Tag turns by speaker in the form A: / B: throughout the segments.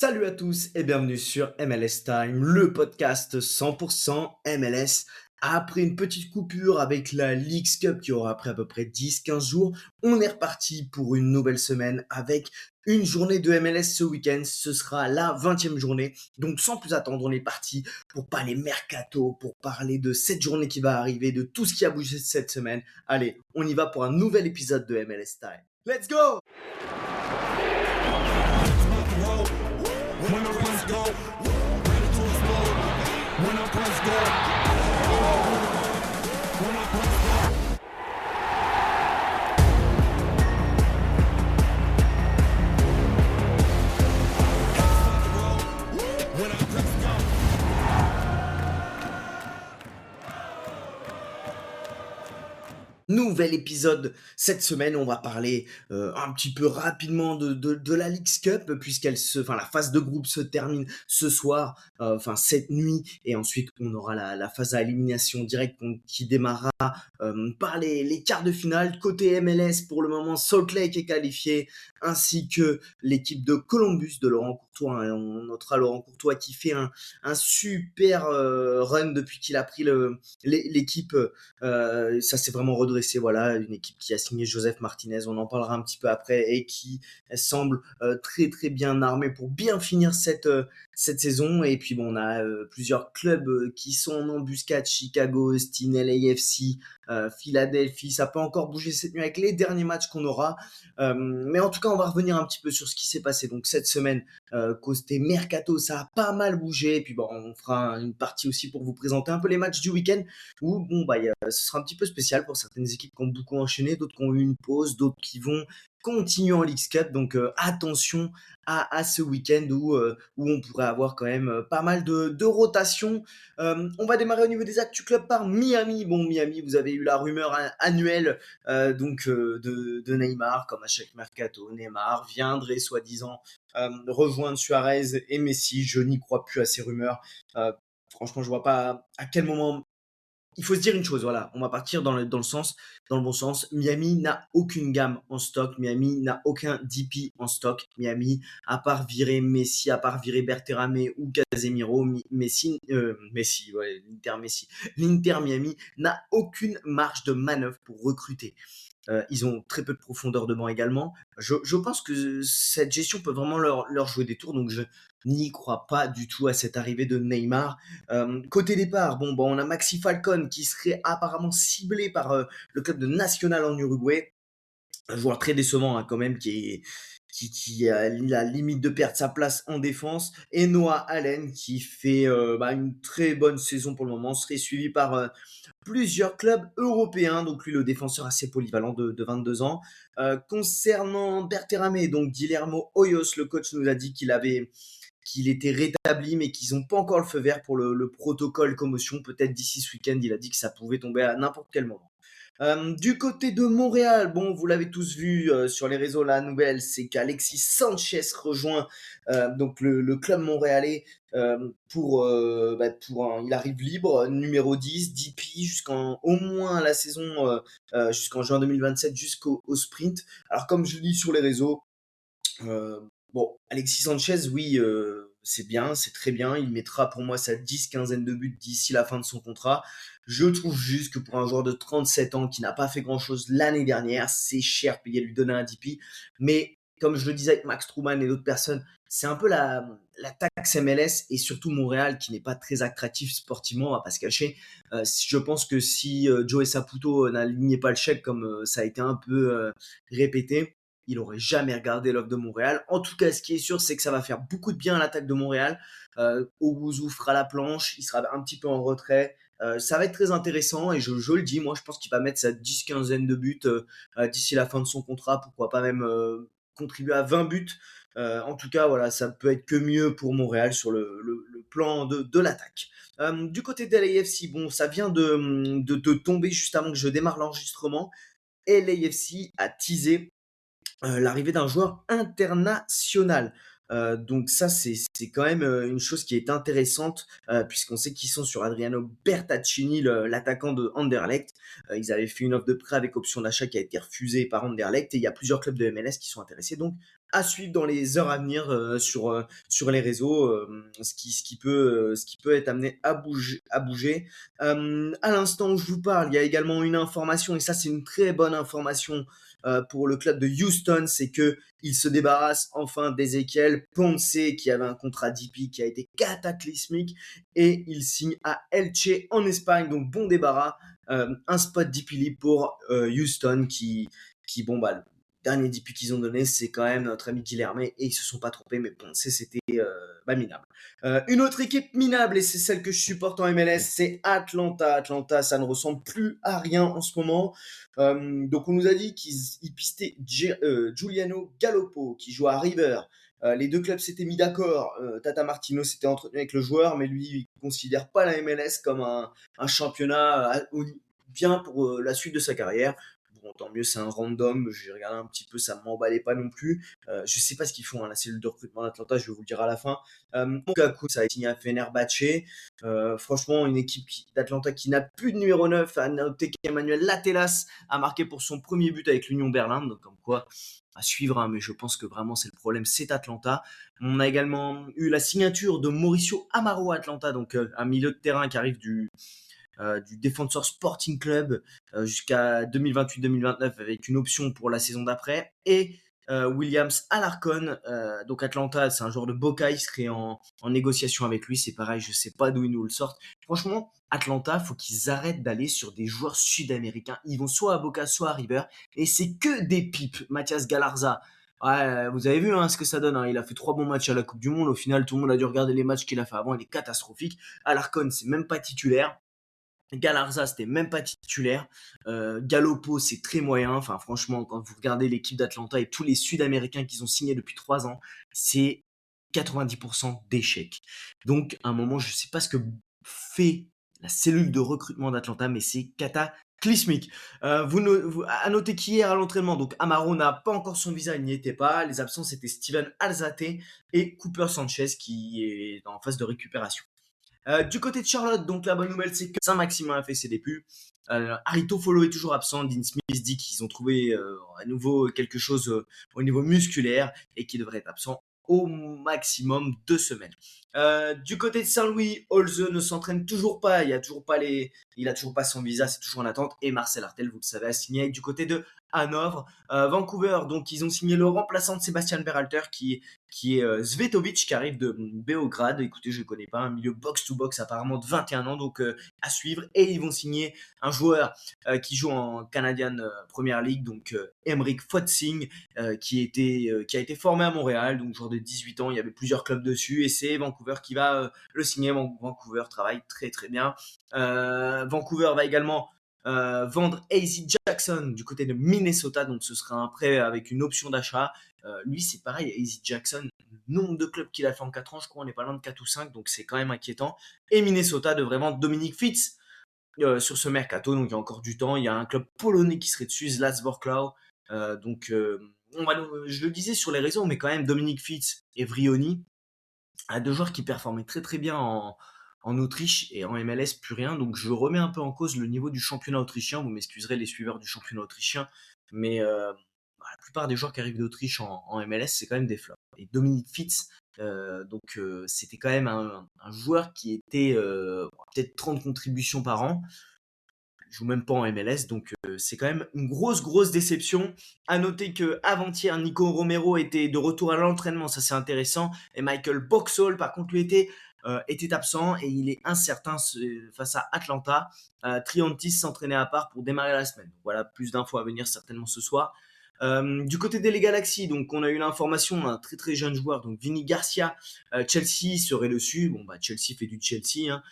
A: Salut à tous et bienvenue sur MLS Time, le podcast 100% MLS. Après une petite coupure avec la Leagues Cup qui aura pris à peu près 10-15 jours, on est reparti pour une nouvelle semaine avec une journée de MLS ce week-end. Ce sera la 20e journée. Donc sans plus attendre, on est parti pour parler mercato, pour parler de cette journée qui va arriver, de tout ce qui a bougé cette semaine. Allez, on y va pour un nouvel épisode de MLS Time. Let's go!
B: When I press go, ready to explode. When I press go, when I press go. When I press go.
A: Nouvel épisode cette semaine, on va parler un petit peu rapidement de la Leagues Cup la phase de groupe se termine ce soir, cette nuit, et ensuite on aura la phase à élimination directe qui démarrera par les quarts de finale. Côté MLS, pour le moment, Salt Lake est qualifié, ainsi que l'équipe de Columbus de Laurent Courtois. Hein. On notera Laurent Courtois qui fait un super run depuis qu'il a pris l'équipe. Ça s'est vraiment redressé, voilà, une équipe qui a signé Joseph Martinez, on en parlera un petit peu après, et qui semble très très bien armée pour bien finir cette saison. Et puis bon, on a plusieurs clubs qui sont en embuscade: Chicago, Austin, LAFC, Philadelphie. Ça peut encore bouger cette nuit avec les derniers matchs qu'on aura, mais en tout cas on va revenir un petit peu sur ce qui s'est passé donc cette semaine. Côté mercato, ça a pas mal bougé, et puis bon, on fera une partie aussi pour vous présenter un peu les matchs du week-end, où ce sera un petit peu spécial pour certaines équipes qui ont beaucoup enchaîné, d'autres qui ont eu une pause, d'autres qui vont continuer en League Cup. Donc attention à ce week-end où on pourrait avoir quand même pas mal de rotation. On va démarrer au niveau des actus clubs par Miami. Bon, Miami, vous avez eu la rumeur annuelle de Neymar, comme à chaque mercato. Neymar viendrait soi-disant rejoindre Suarez et Messi. Je n'y crois plus à ces rumeurs. Franchement, je vois pas à quel moment. Il faut se dire une chose, voilà, on va partir dans le bon sens. Miami n'a aucune gamme en stock. Miami n'a aucun DP en stock. Miami, à part virer Messi, à part virer Berterame ou Casemiro, Messi, ouais, l'Inter Miami n'a aucune marge de manœuvre pour recruter. Ils ont très peu de profondeur de banc également. Je pense que cette gestion peut vraiment leur jouer des tours, donc je n'y crois pas du tout à cette arrivée de Neymar. Côté départ, on a Maxi Falcon qui serait apparemment ciblé par le club de Nacional en Uruguay. Un joueur très décevant, hein, quand même, qui a la limite de perdre sa place en défense. Et Noah Allen qui fait une très bonne saison pour le moment, serait suivi par plusieurs clubs européens. Donc lui, le défenseur assez polyvalent de 22 ans. Concernant Berterame, donc Guillermo Hoyos, le coach nous a dit qu'il était rétabli, mais qu'ils n'ont pas encore le feu vert pour le protocole commotion. Peut-être d'ici ce week-end, il a dit que ça pouvait tomber à n'importe quel moment. Du côté de Montréal, bon, vous l'avez tous vu sur les réseaux, la nouvelle, c'est qu'Alexis Sanchez rejoint donc le club montréalais il arrive libre, numéro 10, DP, jusqu'en au moins la saison, jusqu'en juin 2027, jusqu'au sprint. Alors comme je lis sur les réseaux, Alexis Sanchez, oui, c'est bien, c'est très bien. Il mettra pour moi sa 10-15aine de buts d'ici la fin de son contrat. Je trouve juste que pour un joueur de 37 ans qui n'a pas fait grand-chose l'année dernière, c'est cher payé lui donner un DP. Mais comme je le disais avec Max Truman et d'autres personnes, c'est un peu la taxe MLS, et surtout Montréal qui n'est pas très attractif sportivement, on va pas se cacher. Je pense que si Joey Saputo n'alignait pas le chèque comme ça a été un peu répété, il aurait jamais regardé l'offre de Montréal. En tout cas, ce qui est sûr, c'est que ça va faire beaucoup de bien à l'attaque de Montréal. Owuzu fera la planche, il sera un petit peu en retrait. Ça va être très intéressant, et je le dis, moi je pense qu'il va mettre sa 10-15aine de buts d'ici la fin de son contrat, pourquoi pas même contribuer à 20 buts. En tout cas, voilà, ça peut être que mieux pour Montréal sur le plan de l'attaque. Du côté de LAFC, bon, ça vient de tomber juste avant que je démarre l'enregistrement. LAFC a teasé l'arrivée d'un joueur international. Donc ça, c'est quand même une chose qui est intéressante, puisqu'on sait qu'ils sont sur Adriano Bertaccini, l'attaquant de Anderlecht. Ils avaient fait une offre de prêt avec option d'achat qui a été refusée par Anderlecht et il y a plusieurs clubs de MLS qui sont intéressés. Donc à suivre dans les heures à venir sur les réseaux, ce qui peut être amené à bouger. À l'instant où je vous parle, il y a également une information, et ça c'est une très bonne information pour le club de Houston, c'est que il se débarrasse enfin d'Ezequiel Ponce qui avait un contrat d'IP qui a été cataclysmique et il signe à Elche en Espagne, donc bon débarras, un spot d'IP libre pour Houston qui bon bah le dernier DP qu'ils ont donné c'est quand même notre ami Guilherme et ils se sont pas trompés mais Ponce c'était minable. Une autre équipe minable, et c'est celle que je supporte en MLS, c'est Atlanta. Atlanta, ça ne ressemble plus à rien en ce moment. Donc on nous a dit qu'ils pistaient Giuliano Gallopo, qui joue à River. Les deux clubs s'étaient mis d'accord. Tata Martino s'était entretenu avec le joueur, mais lui, il ne considère pas la MLS comme un championnat bien pour la suite de sa carrière. Bon, tant mieux, c'est un random. J'ai regardé un petit peu, ça ne m'emballait pas non plus. Je sais pas ce qu'ils font, hein, la cellule de recrutement d'Atlanta, je vais vous le dire à la fin. Lukaku, ça a signé à Fenerbahçe. Franchement, une équipe d'Atlanta qui n'a plus de numéro 9. À noter qu'Emmanuel Latelas a marqué pour son premier but avec l'Union Berlin. Donc, comme quoi, à suivre, hein, mais je pense que vraiment, c'est le problème, c'est Atlanta. On a également eu la signature de Mauricio Amaro à Atlanta, donc un milieu de terrain qui arrive du Defensor Sporting Club jusqu'à 2028-2029 avec une option pour la saison d'après. Et Williams Alarcon, donc Atlanta, c'est un joueur de Boca, il serait en négociation avec lui, c'est pareil, je sais pas d'où ils nous le sortent. Franchement, Atlanta, faut qu'ils arrêtent d'aller sur des joueurs sud-américains. Ils vont soit à Boca, soit à River, et c'est que des pipes. Mathias Galarza, ouais, vous avez vu hein, ce que ça donne. Hein. Il a fait 3 bons matchs à la Coupe du Monde. Au final, tout le monde a dû regarder les matchs qu'il a fait avant. Il est catastrophique. Alarcon, c'est même pas titulaire. Galarza, c'était même pas titulaire. Gallopo, c'est très moyen. Enfin, franchement, quand vous regardez l'équipe d'Atlanta et tous les Sud-Américains qu'ils ont signés depuis 3 ans, c'est 90% d'échecs. Donc, à un moment, je sais pas ce que fait la cellule de recrutement d'Atlanta, mais c'est cataclysmique. À noter qu'hier à l'entraînement, donc Amaro n'a pas encore son visa, il n'y était pas. Les absents, c'était Steven Alzate et Cooper Sanchez qui est en phase de récupération. Du côté de Charlotte, donc la bonne nouvelle, c'est que Saint-Maximin a fait ses débuts. Arito Follow est toujours absent. Dean Smith dit qu'ils ont trouvé à nouveau quelque chose au niveau musculaire et qu'il devrait être absent au maximum 2 semaines. Du côté de Saint-Louis, Holze ne s'entraîne toujours pas. Il a toujours pas son visa, c'est toujours en attente. Et Marcel Artel, vous le savez, a signé du côté de Hanovre. Vancouver, donc ils ont signé le remplaçant de Sébastien Berhalter qui est Zvetovic, qui arrive de Beograd. Écoutez, je ne connais pas, un milieu box-to-box apparemment de 21 ans, donc à suivre. Et ils vont signer un joueur qui joue en Canadian Premier League, donc Emerick Fotsing, qui a été formé à Montréal, donc joueur de 18 ans. Il y avait plusieurs clubs dessus et c'est Vancouver qui va le signer. Vancouver travaille très très bien. Vancouver va également vendre AZ Jackson du côté de Minnesota, donc ce sera un prêt avec une option d'achat. Lui, c'est pareil, AZ Jackson, le nombre de clubs qu'il a fait en 4 ans, je crois, on n'est pas loin de 4 ou 5, donc c'est quand même inquiétant. Et Minnesota devrait vendre Dominic Fitz sur ce mercato, donc il y a encore du temps. Il y a un club polonais qui serait dessus, Zlats Wrocław. Je le disais sur les réseaux, mais quand même, Dominic Fitz et Vrioni, deux joueurs qui performaient très très bien en Autriche et en MLS, plus rien. Donc je remets un peu en cause le niveau du championnat autrichien. Vous m'excuserez les suiveurs du championnat autrichien, mais la plupart des joueurs qui arrivent d'Autriche en MLS, c'est quand même des flops. Et Dominic Fitz, c'était quand même un joueur qui était peut-être 30 contributions par an. Il joue même pas en MLS, donc c'est quand même une grosse déception. À noter que avant-hier, Nico Romero était de retour à l'entraînement, ça c'est intéressant. Et Michael Boxall, par contre, lui était absent et il est incertain face à Atlanta. Triantis s'entraînait à part pour démarrer la semaine. Voilà, plus d'infos à venir certainement ce soir. Du côté des LA Galaxy, donc on a eu l'information d'un très très jeune joueur, donc Vinny Garcia, Chelsea serait dessus. Bon bah Chelsea fait du Chelsea, hein.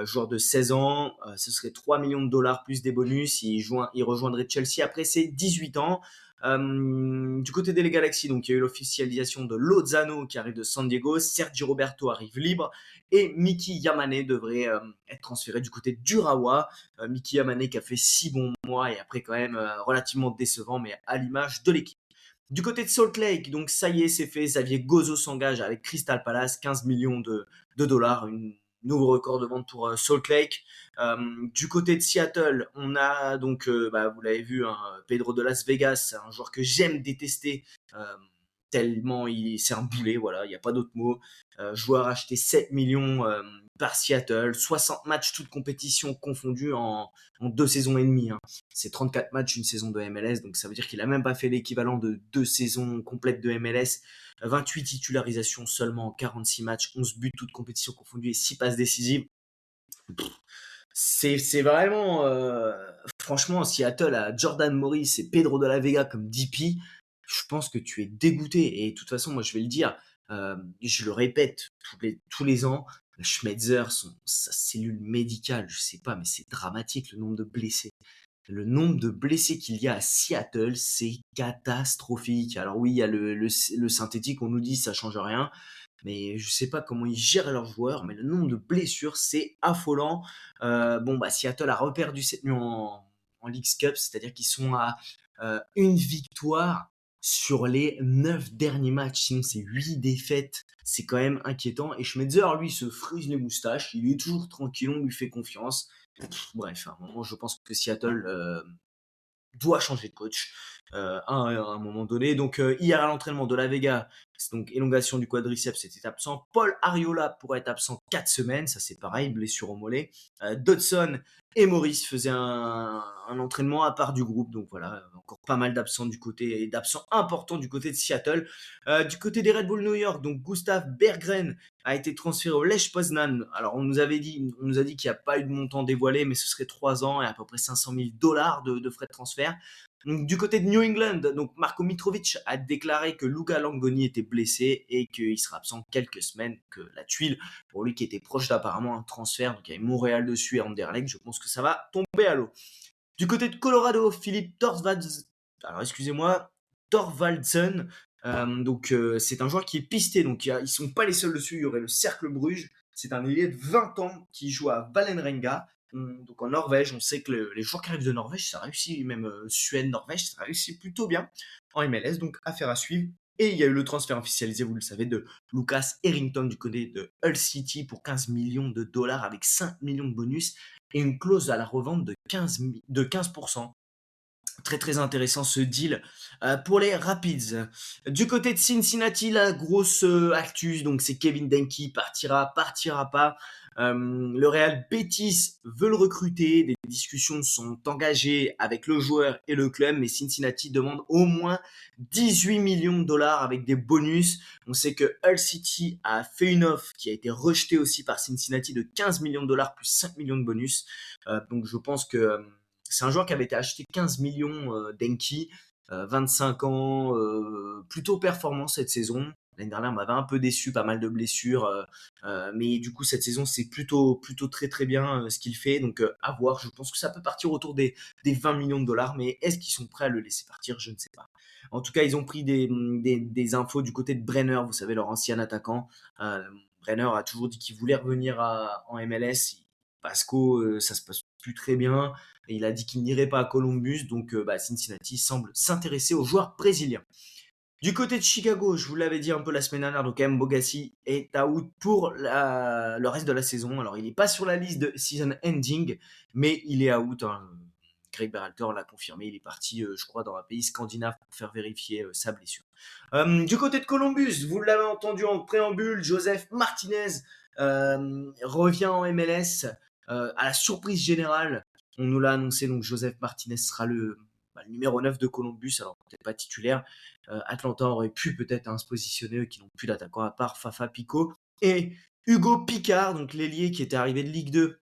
A: Joueur de 16 ans, ce serait 3 millions de dollars plus des bonus. Il rejoindrait Chelsea après ses 18 ans. Du côté des Galaxy, donc il y a eu l'officialisation de Lozano qui arrive de San Diego, Sergi Roberto arrive libre et Miki Yamane devrait être transféré du côté d'Urawa. Miki Yamane qui a fait 6 bons mois et après quand même relativement décevant, mais à l'image de l'équipe. Du côté de Salt Lake, donc ça y est, c'est fait. Xavier Gozo s'engage avec Crystal Palace, 15 millions de dollars, un nouveau record de vente pour Salt Lake. Du côté de Seattle, on a donc, vous l'avez vu, hein, Pedro de Las Vegas, un joueur que j'aime détester, tellement c'est un boulet, voilà, il n'y a pas d'autre mot. Joueur acheté 7 millions par Seattle, 60 matchs, toutes compétitions confondues en 2 saisons et demie, hein. C'est 34 matchs, une saison de MLS, donc ça veut dire qu'il a même pas fait l'équivalent de 2 saisons complètes de MLS. 28 titularisations seulement en 46 matchs, 11 buts, toutes compétitions confondues et 6 passes décisives. C'est vraiment, franchement, Seattle a Jordan Morris et Pedro de la Vega comme DP. Je pense que tu es dégoûté. Et de toute façon, moi, je vais le dire, je le répète tous les ans, Schmetzer, sa cellule médicale, je sais pas, mais c'est dramatique le nombre de blessés. Le nombre de blessés qu'il y a à Seattle, c'est catastrophique. Alors oui, il y a le synthétique, on nous dit ça change rien, mais je sais pas comment ils gèrent leurs joueurs, mais le nombre de blessures, c'est affolant. Seattle a reperdu cette nuit en Leagues Cup, c'est-à-dire qu'ils sont à une victoire sur les 9 derniers matchs, sinon c'est 8 défaites, c'est quand même inquiétant. Et Schmetzer, lui, se frise les moustaches, il est toujours tranquille, on lui fait confiance. Bref, à un moment, je pense que Seattle doit changer de coach à un moment donné. Donc hier à l'entraînement de la Vega, c'est donc élongation du quadriceps, c'était absent. Paul Ariola pourrait être absent 4 semaines, ça c'est pareil, blessure au mollet. Dodson et Maurice faisaient un entraînement à part du groupe, donc voilà, encore pas mal d'absents d'absents importants du côté de Seattle. Du côté des Red Bull New York, donc Gustav Berggren a été transféré au Lech Poznan. Alors on nous a dit qu'il n'y a pas eu de montant dévoilé, mais ce serait 3 ans et à peu près 500 000 dollars de frais de transfert. Donc, du côté de New England, donc Marko Mitrovic a déclaré que Luca Langoni était blessé et qu'il sera absent quelques semaines, que la tuile pour lui qui était proche d'apparemment un transfert, donc il y avait Montréal dessus et Anderlecht, je pense que ça va tomber à l'eau. Du côté de Colorado, Philippe Thorvaldsen, c'est un joueur qui est pisté, donc ils sont pas les seuls dessus, il y aurait le Cercle Bruges, c'est un ailier de 20 ans qui joue à Vålerenga, donc en Norvège. On sait que les joueurs qui arrivent de Norvège, ça réussit, même Suède, Norvège, ça réussit plutôt bien en MLS, donc affaire à suivre. Et il y a eu le transfert officialisé, vous le savez, de Lucas Errington du côté de Hull City pour 15 millions de dollars avec 5 millions de bonus et une clause à la revente de 15%. Très très intéressant ce deal pour les Rapids. Du côté de Cincinnati, la grosse actus, donc c'est Kevin Denke, partira pas. Le Real Betis veut le recruter, des discussions sont engagées avec le joueur et le club, mais Cincinnati demande au moins 18 millions de dollars avec des bonus. On sait que Hull City a fait une offre qui a été rejetée aussi par Cincinnati de 15 millions de dollars plus 5 millions de bonus. Donc je pense que c'est un joueur qui avait été acheté 15 millions, Denki, 25 ans, plutôt performant cette saison. L'année dernière, on m'avait un peu déçu, pas mal de blessures, mais du coup cette saison c'est plutôt très très bien ce qu'il fait. Donc à voir. Je pense que ça peut partir autour des 20 millions de dollars, mais est-ce qu'ils sont prêts à le laisser partir? Je ne sais pas. En tout cas, ils ont pris des infos du côté de Brenner, vous savez, leur ancien attaquant. Brenner a toujours dit qu'il voulait revenir en MLS. Pasco, ça se passe plus très bien. Et il a dit qu'il n'irait pas à Columbus, donc Cincinnati semble s'intéresser aux joueurs brésiliens. Du côté de Chicago, je vous l'avais dit un peu la semaine dernière, donc Mbogassi est out pour le reste de la saison. Alors il n'est pas sur la liste de season ending, mais il est out, hein. Greg Berhalter l'a confirmé, il est parti, je crois, dans un pays scandinave pour faire vérifier sa blessure. Du côté de Columbus, vous l'avez entendu en préambule, Joseph Martinez revient en MLS à la surprise générale. On nous l'a annoncé, donc Joseph Martinez sera le numéro 9 de Columbus, alors peut-être pas titulaire. Atlanta aurait pu peut-être se positionner, eux qui n'ont plus d'attaquant à part Fafa Picault. Et Hugo Picard, donc l'ailier qui était arrivé de Ligue 2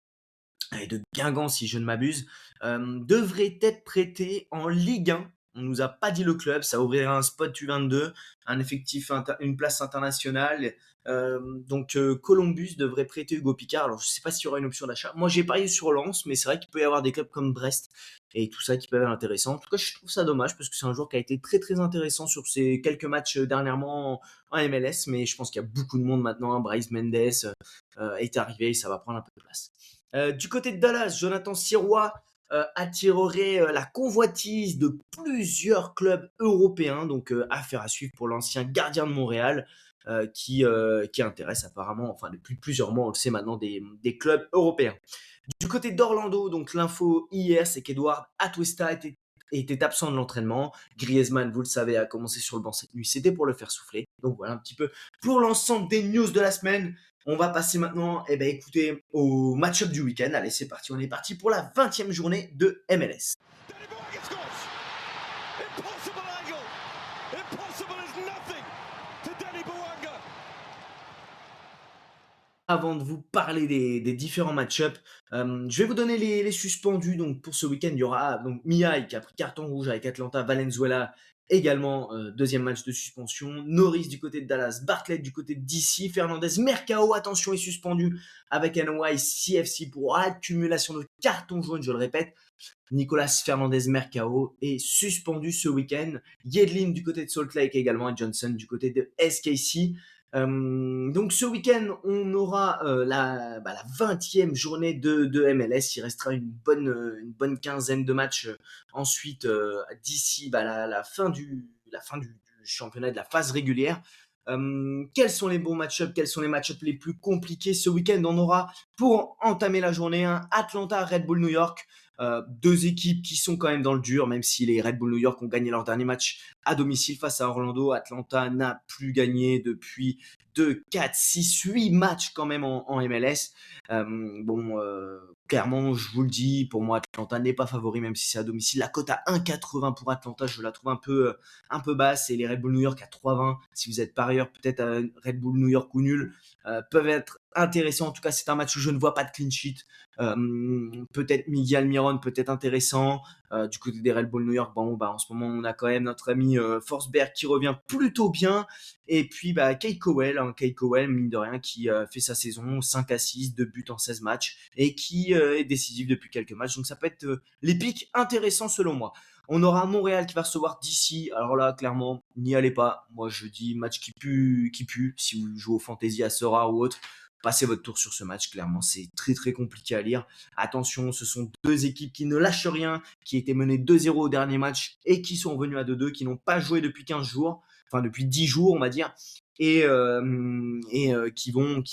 A: et de Guingamp si je ne m'abuse, devrait être prêté en Ligue 1. On nous a pas dit le club, ça ouvrirait un spot U22, un effectif, une place internationale. Columbus devrait prêter Hugo Picard. Alors je sais pas s'il y aura une option d'achat. Moi j'ai parié sur Lens, mais c'est vrai qu'il peut y avoir des clubs comme Brest et tout ça qui peuvent être intéressants. En tout cas, je trouve ça dommage parce que c'est un joueur qui a été très très intéressant sur ces quelques matchs dernièrement en MLS, mais je pense qu'il y a beaucoup de monde maintenant. Bryce Mendes est arrivé et ça va prendre un peu de place. Du côté de Dallas, Jonathan Sirois attirerait la convoitise de plusieurs clubs européens. Donc, affaire à suivre pour l'ancien gardien de Montréal, qui intéresse apparemment, enfin depuis plusieurs mois, on le sait maintenant, des clubs européens. Du côté d'Orlando, donc l'info hier, c'est qu'Edward Atuesta était absent de l'entraînement. Griezmann, vous le savez, a commencé sur le banc cette nuit. C'était pour le faire souffler. Donc voilà un petit peu pour l'ensemble des news de la semaine. On va passer maintenant, écoutez, au match-up du week-end. Allez, c'est parti. On est parti pour la 20e journée de MLS.
B: Danny Bourg scores! Impossible angle! Impossible is nothing to Danny Bouanga!
A: Avant de vous parler des différents match-ups, je vais vous donner les suspendus. Donc pour ce week-end, il y aura donc Mihai qui a pris carton rouge avec Atlanta, Valenzuela également, deuxième match de suspension. Norris du côté de Dallas, Bartlett du côté de DC, Fernandez, Mercao, attention, est suspendu avec NY CFC pour accumulation de cartons jaunes, je le répète. Nicolas Fernandez Mercao est suspendu ce week-end. Yedlin du côté de Salt Lake également et Johnson du côté de SKC. Donc ce week-end, on aura la 20e journée de MLS. Il restera une bonne quinzaine de matchs ensuite d'ici la fin du championnat de la phase régulière. Quels sont les bons match-ups? Quels sont les match-ups les plus compliqués ce week-end? On aura, pour entamer la journée 1, Atlanta, Red Bull New York. Deux équipes qui sont quand même dans le dur, même si les Red Bull New York ont gagné leur dernier match à domicile face à Orlando. Atlanta n'a plus gagné depuis 2, 4, 6, 8 matchs quand même en MLS. Clairement, je vous le dis, pour moi, Atlanta n'est pas favori, même si c'est à domicile. La cote à 1,80 pour Atlanta, je la trouve un peu basse. Et les Red Bull New York à 3,20. Si vous êtes parieur, peut-être à Red Bull New York ou nul, peuvent être intéressants. En tout cas, c'est un match où je ne vois pas de clean sheet. Peut-être Miguel Almiron peut être intéressant. Du côté des Red Bull New York, en ce moment on a quand même notre ami Forsberg qui revient plutôt bien, et puis Kate Cowell, mine de rien, qui fait sa saison 5 assists, 2 buts en 16 matchs et qui est décisif depuis quelques matchs, donc ça peut être les pics intéressants selon moi. On aura Montréal qui va recevoir DC. Alors là, clairement, n'y allez pas. Moi, je dis match qui pue. Si vous jouez au fantasy à Sora ou autre, passez votre tour sur ce match. Clairement, c'est très très compliqué à lire. Attention, ce sont deux équipes qui ne lâchent rien, qui étaient menées 2-0 au dernier match et qui sont revenues à 2-2, qui n'ont pas joué depuis 15 jours, enfin depuis 10 jours, on va dire, et qui vont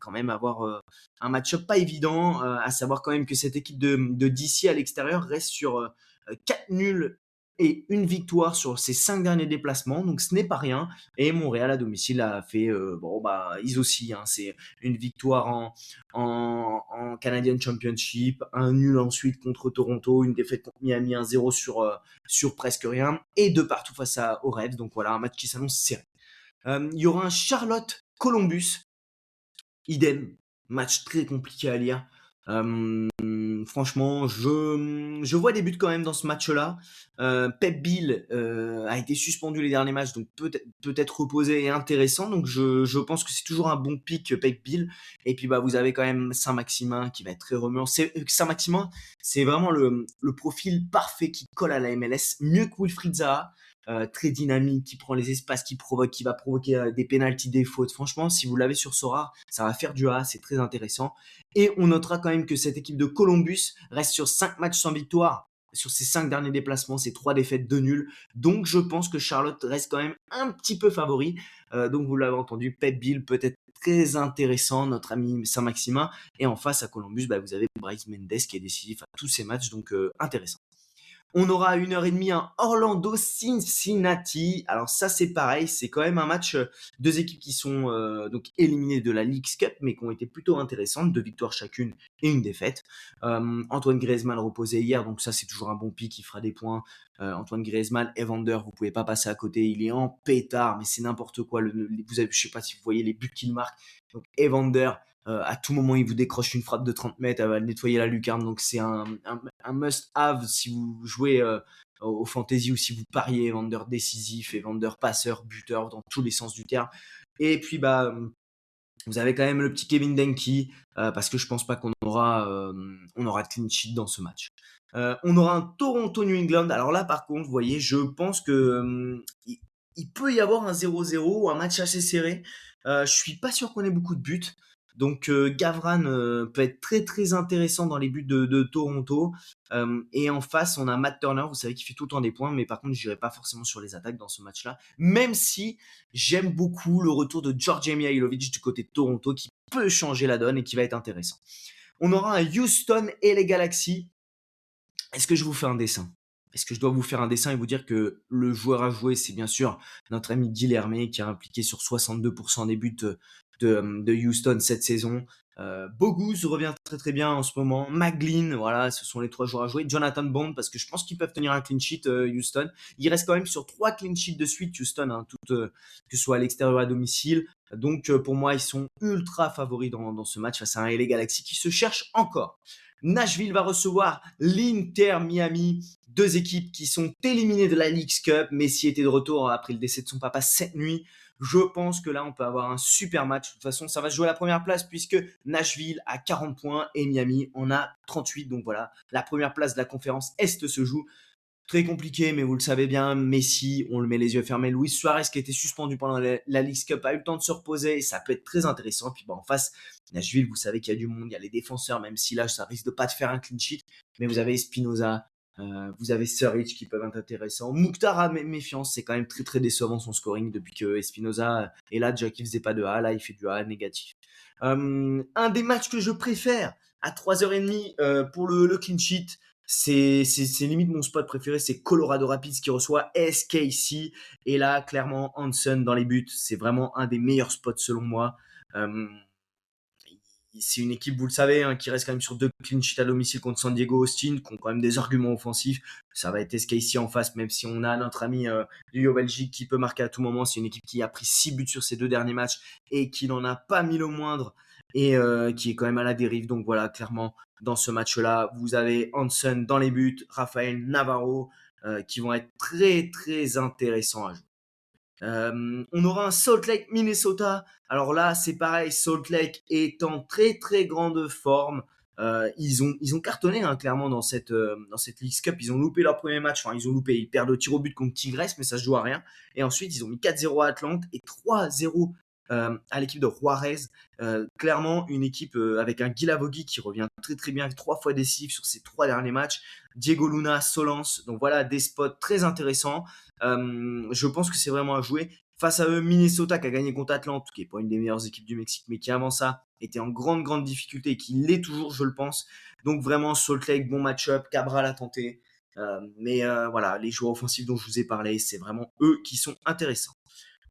A: quand même avoir un match-up pas évident, à savoir quand même que cette équipe de DC à l'extérieur reste sur 4 nuls et une victoire sur ses 5 derniers déplacements, donc ce n'est pas rien. Et Montréal à domicile a fait, ils aussi, c'est une victoire en Canadian Championship, un nul ensuite contre Toronto, une défaite contre Miami, 1-0 sur presque rien, et de partout face aux Revs. Donc voilà, un match qui s'annonce serré. Il y aura un Charlotte-Columbus, idem, match très compliqué à lire. Franchement, je vois des buts quand même dans ce match-là. Pep Bill a été suspendu les derniers matchs, donc peut-être reposé et intéressant. Donc je pense que c'est toujours un bon pick, Pep Bill. Et puis vous avez quand même Saint-Maximin qui va être très remuant. Saint-Maximin, c'est vraiment le profil parfait qui colle à la MLS, mieux que Wilfried Zaha. Très dynamique, qui prend les espaces, qui va provoquer des pénaltys, des fautes. Franchement, si vous l'avez sur Sora, ça va faire du A, c'est très intéressant. Et on notera quand même que cette équipe de Columbus reste sur 5 matchs sans victoire. Sur ses 5 derniers déplacements, c'est 3 défaites, 2 nuls. Donc je pense que Charlotte reste quand même un petit peu favori. Donc vous l'avez entendu, Pep Bill peut être très intéressant, notre ami Saint-Maximin. Et en face à Columbus, vous avez Bryce Mendes qui est décisif à tous ces matchs, donc intéressant. On aura à 1h30 un Orlando-Cincinnati. Alors ça, c'est pareil, c'est quand même un match, deux équipes qui sont donc éliminées de la Leagues Cup, mais qui ont été plutôt intéressantes, 2 victoires chacune et une défaite. Antoine Griezmann reposé hier, donc ça c'est toujours un bon pic, il fera des points. Antoine Griezmann, Evander, vous pouvez pas passer à côté, il est en pétard, mais c'est n'importe quoi. Je sais pas si vous voyez les buts qu'il marque. Donc Evander, à tout moment, il vous décroche une frappe de 30 mètres, elle va nettoyer la lucarne. Donc, c'est un must-have si vous jouez au fantasy ou si vous pariez. Evander décisif, Evander passeur, buteur dans tous les sens du terme. Et puis, vous avez quand même le petit Kevin Denke, parce que je pense pas qu'on aura de clean sheet dans ce match. On aura un Toronto-New England. Alors là, par contre, vous voyez, je pense que il peut y avoir un 0-0 ou un match assez serré. Je suis pas sûr qu'on ait beaucoup de buts. Donc Gavran peut être très très intéressant dans les buts de Toronto. Et en face, on a Matt Turner, vous savez, qui fait tout le temps des points, mais par contre, je n'irai pas forcément sur les attaques dans ce match-là. Même si j'aime beaucoup le retour de Georgia Mihailovic du côté de Toronto, qui peut changer la donne et qui va être intéressant. On aura un Houston et les Galaxy. Est-ce que je vous fais un dessin? Est-ce que je dois vous faire un dessin et vous dire que le joueur à jouer, c'est bien sûr notre ami Guilherme qui a impliqué sur 62% des buts de Houston cette saison. Bogus revient très très bien en ce moment. McGlynn, voilà, ce sont les 3 joueurs à jouer. Jonathan Bond, parce que je pense qu'ils peuvent tenir un clean sheet, Houston. Il reste quand même sur 3 clean sheets de suite, Houston, hein, que ce soit à l'extérieur ou à domicile. Donc pour moi, ils sont ultra favoris dans ce match face à un LA Galaxy qui se cherche encore. Nashville va recevoir l'Inter Miami, 2 équipes qui sont éliminées de la Leagues Cup. Messi était de retour après le décès de son papa cette nuit. Je pense que là, on peut avoir un super match. De toute façon, ça va se jouer à la première place puisque Nashville a 40 points et Miami en a 38. Donc voilà, la première place de la conférence Est se joue. Très compliqué, mais vous le savez bien, Messi, on le met les yeux fermés. Luis Suarez, qui a été suspendu pendant la League Cup, a eu le temps de se reposer et ça peut être très intéressant. Puis en face, Nashville, vous savez qu'il y a du monde, il y a les défenseurs, même si là, ça risque de pas de faire un clean sheet. Mais vous avez Espinoza, vous avez Sturridge qui peuvent être intéressants. Mouktar a méfiance, c'est quand même très très décevant son scoring depuis que Espinoza est là. Déjà qu'il faisait pas de A, là il fait du A négatif. Un des matchs que je préfère à 3h30 pour le clean sheet, c'est limite mon spot préféré, c'est Colorado Rapids qui reçoit SKC. Et là, clairement, Hanson dans les buts, c'est vraiment un des meilleurs spots selon moi. Euh, c'est une équipe, vous le savez, hein, qui reste quand même sur 2 clean sheets à domicile contre San Diego Austin, qui ont quand même des arguments offensifs. Ça va être SKC en face, même si on a notre ami du Belgique qui peut marquer à tout moment. C'est une équipe qui a pris 6 buts sur ses 2 derniers matchs et qui n'en a pas mis le moindre et qui est quand même à la dérive. Donc voilà, clairement, dans ce match-là, vous avez Hanson dans les buts, Rafael Navarro, qui vont être très très intéressants à jouer. On aura un Salt Lake, Minnesota. Alors là, c'est pareil, Salt Lake est en très très grande forme. Ils ont cartonné hein, clairement dans cette Leagues Cup. Ils ont loupé leur premier match. Enfin, ils ont loupé. Ils perdent au tir au but contre Tigres, mais ça se joue à rien. Et ensuite, ils ont mis 4-0 à Atlante et 3-0 à l'équipe de Juarez. Clairement, une équipe avec un Guilavogui qui revient très très bien, 3 fois décisif sur ses 3 derniers matchs. Diego Luna, Solence. Donc voilà, des spots très intéressants. Je pense que c'est vraiment à jouer. Face à eux, Minnesota qui a gagné contre Atlante, qui n'est pas une des meilleures équipes du Mexique, mais qui avant ça était en grande, grande difficulté et qui l'est toujours, je le pense. Donc vraiment, Salt Lake, bon match-up, Cabral a tenté. Mais voilà, les joueurs offensifs dont je vous ai parlé, c'est vraiment eux qui sont intéressants.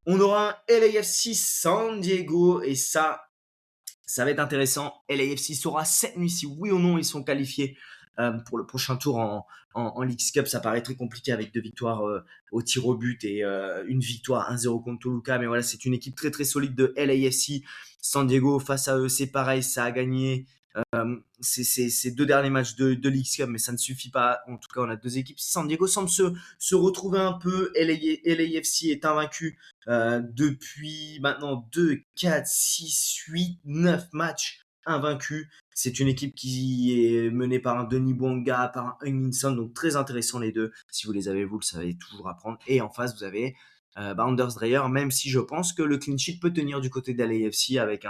A: On aura un LAFC San Diego et ça va être intéressant. LAFC saura cette nuit si oui ou non ils sont qualifiés pour le prochain tour en Leagues Cup. Ça paraît très compliqué avec 2 victoires au tir au but et une victoire 1-0 contre Toluca. Mais voilà, c'est une équipe très très solide de LAFC. San Diego, face à eux, c'est pareil, ça a gagné ces 2 derniers matchs de Leagues Cup, mais ça ne suffit pas. En tout cas, on a 2 équipes. San Diego semble se retrouver un peu. LAFC est invaincu depuis maintenant 2, 4, 6, 8, 9 matchs invaincus. C'est une équipe qui est menée par un Denis Bouanga, par un Hung-Min donc très intéressant les deux. Si vous les avez, vous le savez toujours apprendre. Et en face, vous avez Anders Dreyer, même si je pense que le clean sheet peut tenir du côté de l'AFC avec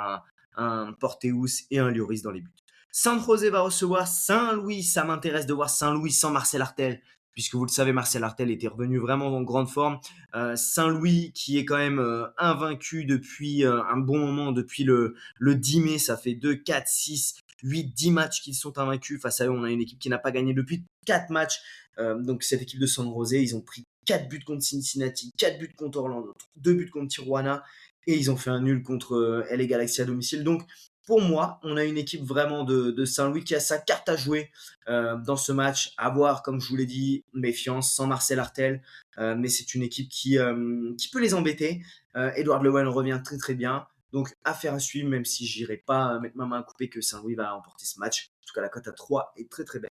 A: un Porteus et un Lloris dans les buts. San José va recevoir Saint-Louis. Ça m'intéresse de voir Saint-Louis sans Marcel Artel, puisque vous le savez, Marcel Artel était revenu vraiment en grande forme. Saint-Louis qui est quand même invaincu depuis un bon moment, depuis le 10 mai. Ça fait 2, 4, 6, 8, 10 matchs qu'ils sont invaincus. Face à eux, on a une équipe qui n'a pas gagné depuis 4 matchs. Donc cette équipe de San José, ils ont pris 4 buts contre Cincinnati, 4 buts contre Orlando, 2 buts contre Tijuana et ils ont fait un nul contre LA Galaxy à domicile. Donc pour moi, on a une équipe vraiment de Saint-Louis qui a sa carte à jouer dans ce match. À voir, comme je vous l'ai dit, méfiance, sans Marcel Artel. Mais c'est une équipe qui peut les embêter. Edouard Lewin revient très très bien. Donc affaire à suivre, même si j'irai pas mettre ma main à couper que Saint-Louis va remporter ce match. En tout cas, la cote à 3 est très très belle.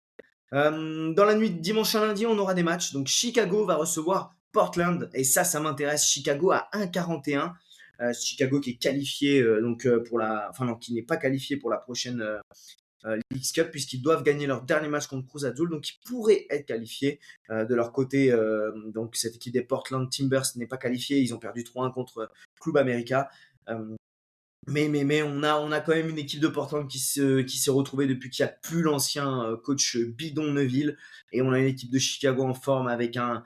A: Dans la nuit de dimanche à lundi, on aura des matchs. Donc Chicago va recevoir Portland. Et ça m'intéresse. Chicago à 1,41. Chicago qui est qualifié qui n'est pas qualifié pour la prochaine Leagues Cup puisqu'ils doivent gagner leur dernier match contre Cruz Azul, donc ils pourraient être qualifiés de leur côté. Donc cette équipe des Portland Timbers n'est pas qualifiée, ils ont perdu 3-1 contre Club America. Mais on a quand même une équipe de Portland qui s'est retrouvée depuis qu'il y a plus l'ancien, coach, bidon Neville, et on a une équipe de Chicago en forme avec un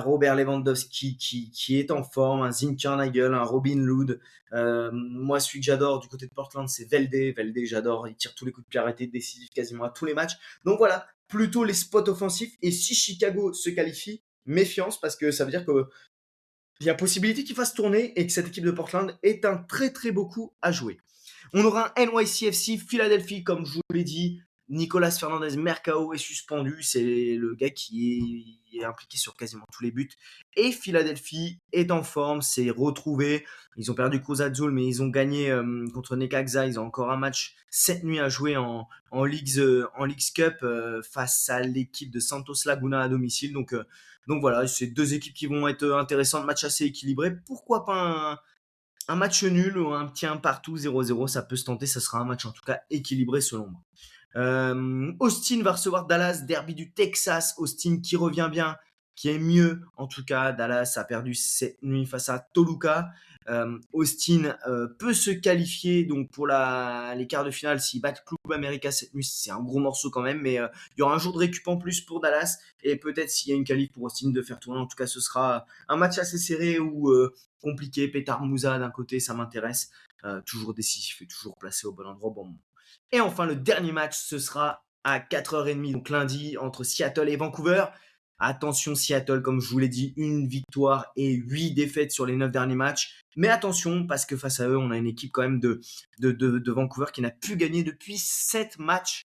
A: Robert Lewandowski qui est en forme, un Zinchenko, un Robin Lod. Moi, celui que j'adore du côté de Portland, c'est Velde. Velde, j'adore, il tire tous les coups de pied arrêtés, décisif quasiment à tous les matchs. Donc voilà, plutôt les spots offensifs, et si Chicago se qualifie, méfiance, parce que ça veut dire que il y a possibilité qu'il fasse tourner et que cette équipe de Portland est un très très beau coup à jouer. On aura un NYCFC Philadelphie, comme je vous l'ai dit. Nicolas Fernandez Mercado est suspendu. C'est le gars qui est impliqué sur quasiment tous les buts. Et Philadelphie est en forme, s'est retrouvé. Ils ont perdu Cruz Azul, mais ils ont gagné contre Necaxa. Ils ont encore un match cette nuit à jouer en Leagues Cup face à l'équipe de Santos Laguna à domicile. Donc voilà, c'est deux équipes qui vont être intéressantes, match assez équilibré. Pourquoi pas un match nul ou un petit 1 partout 0-0, ça peut se tenter, ça sera un match en tout cas équilibré selon moi. Austin va recevoir Dallas, derby du Texas. Austin qui revient bien, qui est mieux en tout cas. Dallas a perdu cette nuit face à Toluca. Austin peut se qualifier donc pour les quarts de finale s'ils battent Club America cette nuit. C'est un gros morceau quand même, mais il y aura un jour de récup en plus pour Dallas, et peut-être s'il y a une qualif pour Austin de faire tourner. En tout cas, ce sera un match assez serré ou compliqué. Petar Moussa d'un côté, ça m'intéresse. Toujours décisif et toujours placé au bon endroit au bon moment. Et enfin, le dernier match, ce sera à 4h30, donc lundi, entre Seattle et Vancouver. Attention, Seattle, comme je vous l'ai dit, une victoire et 8 défaites sur les 9 derniers matchs. Mais attention, parce que face à eux, on a une équipe quand même de Vancouver qui n'a plus gagné depuis 7 matchs.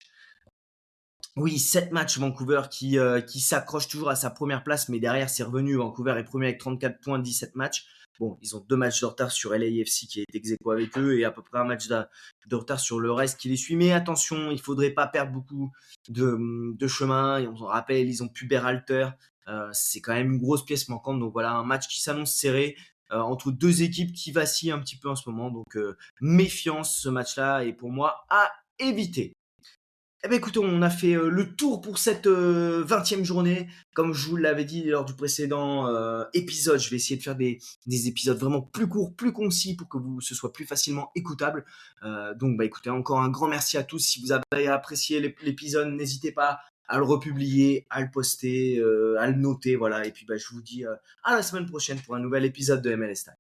A: Oui, 7 matchs Vancouver qui s'accroche toujours à sa première place, mais derrière c'est revenu. Vancouver est premier avec 34 points, 17 matchs. Bon, ils ont 2 matchs de retard sur LAFC qui est ex aequo avec eux, et à peu près un match de retard sur le reste qui les suit. Mais attention, il faudrait pas perdre beaucoup de chemin. Et on se rappelle, ils ont pu Berhalter. C'est quand même une grosse pièce manquante. Donc voilà, un match qui s'annonce serré entre deux équipes qui vacillent un petit peu en ce moment. Donc méfiance, ce match-là, et pour moi à éviter. Eh bien, écoutez, on a fait le tour pour cette 20e journée. Comme je vous l'avais dit lors du précédent épisode, je vais essayer de faire des épisodes vraiment plus courts, plus concis, pour que ce soit plus facilement écoutable. Donc, bah, écoutez, encore un grand merci à tous. Si vous avez apprécié l'épisode, n'hésitez pas à le republier, à le poster, à le noter. Voilà. Et puis, bah, je vous dis à la semaine prochaine pour un nouvel épisode de MLS Time.